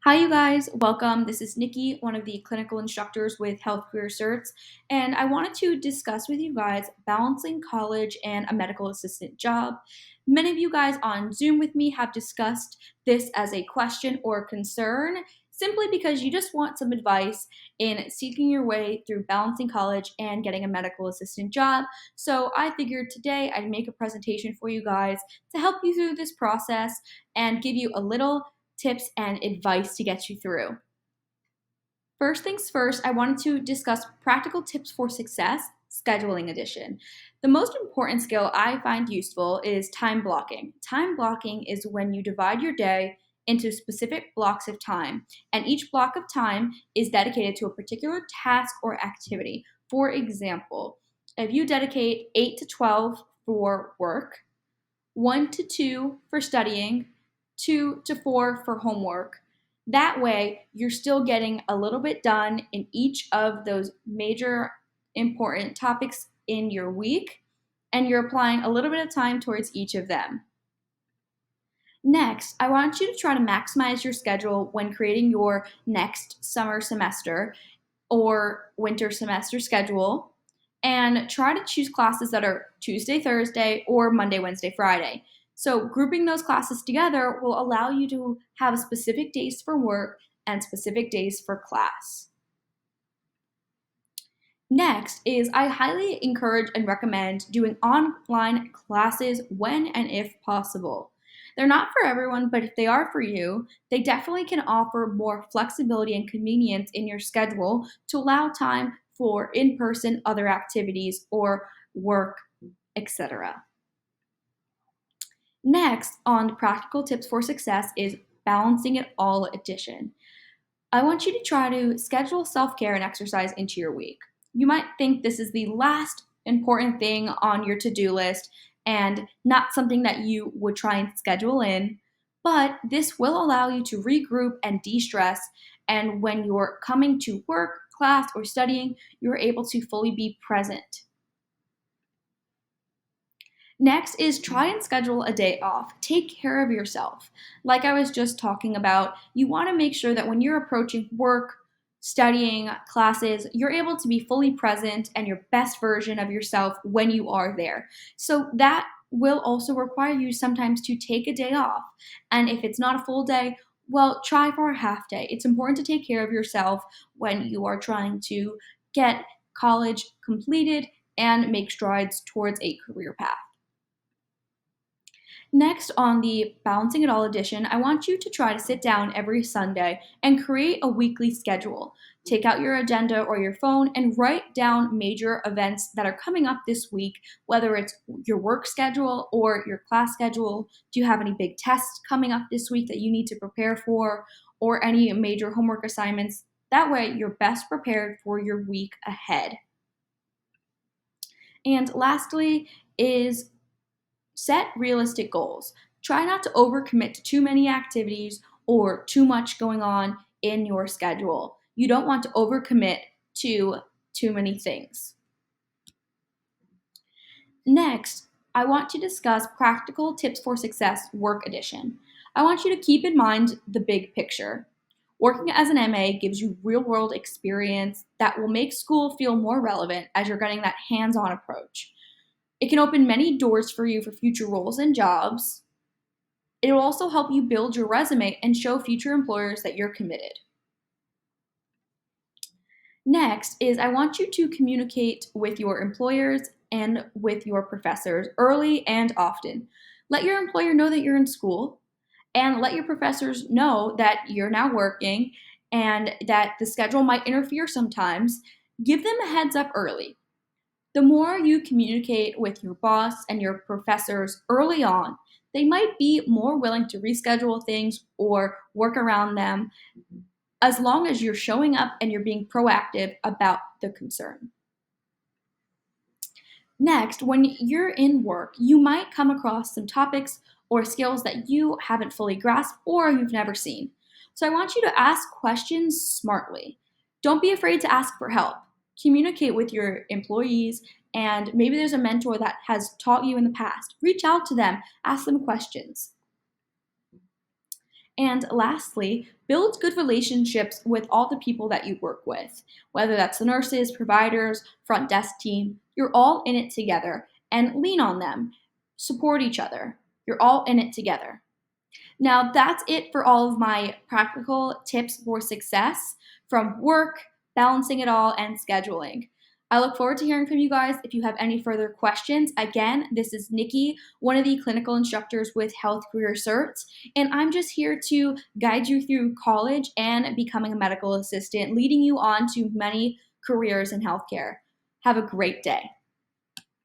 Hi, you guys. Welcome. This is Nikki, one of the clinical instructors with Health Career Certs, and I wanted to discuss with you guys balancing college and a medical assistant job. Many of you guys on Zoom with me have discussed this as a question or concern simply because you just want some advice in seeking your way through balancing college and getting a medical assistant job. So I figured today I'd make a presentation for you guys to help you through this process and give you a little tips and advice to get you through. First things first, I wanted to discuss practical tips for success, scheduling edition. The most important skill I find useful is time blocking. Time blocking is when you divide your day into specific blocks of time, and each block of time is dedicated to a particular task or activity. For example, if you dedicate 8 to 12 for work, 1 to 2 for studying, 2 to 4 for homework. That way, you're still getting a little bit done in each of those major important topics in your week, and you're applying a little bit of time towards each of them. Next, I want you to try to maximize your schedule when creating your next summer semester or winter semester schedule, and try to choose classes that are Tuesday, Thursday, or Monday, Wednesday, Friday. So, grouping those classes together will allow you to have specific days for work and specific days for class. Next is I highly encourage and recommend doing online classes when and if possible. They're not for everyone, but if they are for you, they definitely can offer more flexibility and convenience in your schedule to allow time for in person other activities or work, etc. Next, on practical tips for success is balancing it all edition. I want you to try to schedule self care and exercise into your week. You might think this is the last important thing on your to do list and not something that you would try and schedule in, but this will allow you to regroup and de stress. And when you're coming to work, class, or studying, you're able to fully be present. Next is try and schedule a day off. Take care of yourself. Like I was just talking about, you want to make sure that when you're approaching work, studying, classes, you're able to be fully present and your best version of yourself when you are there. So that will also require you sometimes to take a day off. And if it's not a full day, well, try for a half day. It's important to take care of yourself when you are trying to get college completed and make strides towards a career path. Next, on the Balancing It All edition, I want you to try to sit down every Sunday and create a weekly schedule. Take out your agenda or your phone and write down major events that are coming up this week, whether it's your work schedule or your class schedule. Do you have any big tests coming up this week that you need to prepare for, or any major homework assignments? That way, you're best prepared for your week ahead. And lastly, is set realistic goals. Try not to overcommit to too many activities or too much going on in your schedule. You don't want to overcommit to too many things. Next, I want to discuss practical tips for success work edition. I want you to keep in mind the big picture. Working as an MA gives you real world experience that will make school feel more relevant as you're getting that hands on approach. It can open many doors for you for future roles and jobs. It will also help you build your resume and show future employers that you're committed. Next is I want you to communicate with your employers and with your professors early and often. Let your employer know that you're in school and let your professors know that you're now working and that the schedule might interfere sometimes. Give them a heads up early. The more you communicate with your boss and your professors early on, they might be more willing to reschedule things or work around them as long as you're showing up and you're being proactive about the concern. Next, when you're in work, you might come across some topics or skills that you haven't fully grasped or you've never seen. So I want you to ask questions smartly. Don't be afraid to ask for help. Communicate with your employees, and maybe there's a mentor that has taught you in the past. Reach out to them, ask them questions. And lastly, build good relationships with all the people that you work with, whether that's the nurses, providers, front desk team. You're all in it together and lean on them. Support each other. You're all in it together. Now, that's it for all of my practical tips for success from work, balancing it all, and scheduling. I look forward to hearing from you guys if you have any further questions. Again, this is Nikki, one of the clinical instructors with Health Career Certs, and I'm just here to guide you through college and becoming a medical assistant, leading you on to many careers in healthcare. Have a great day.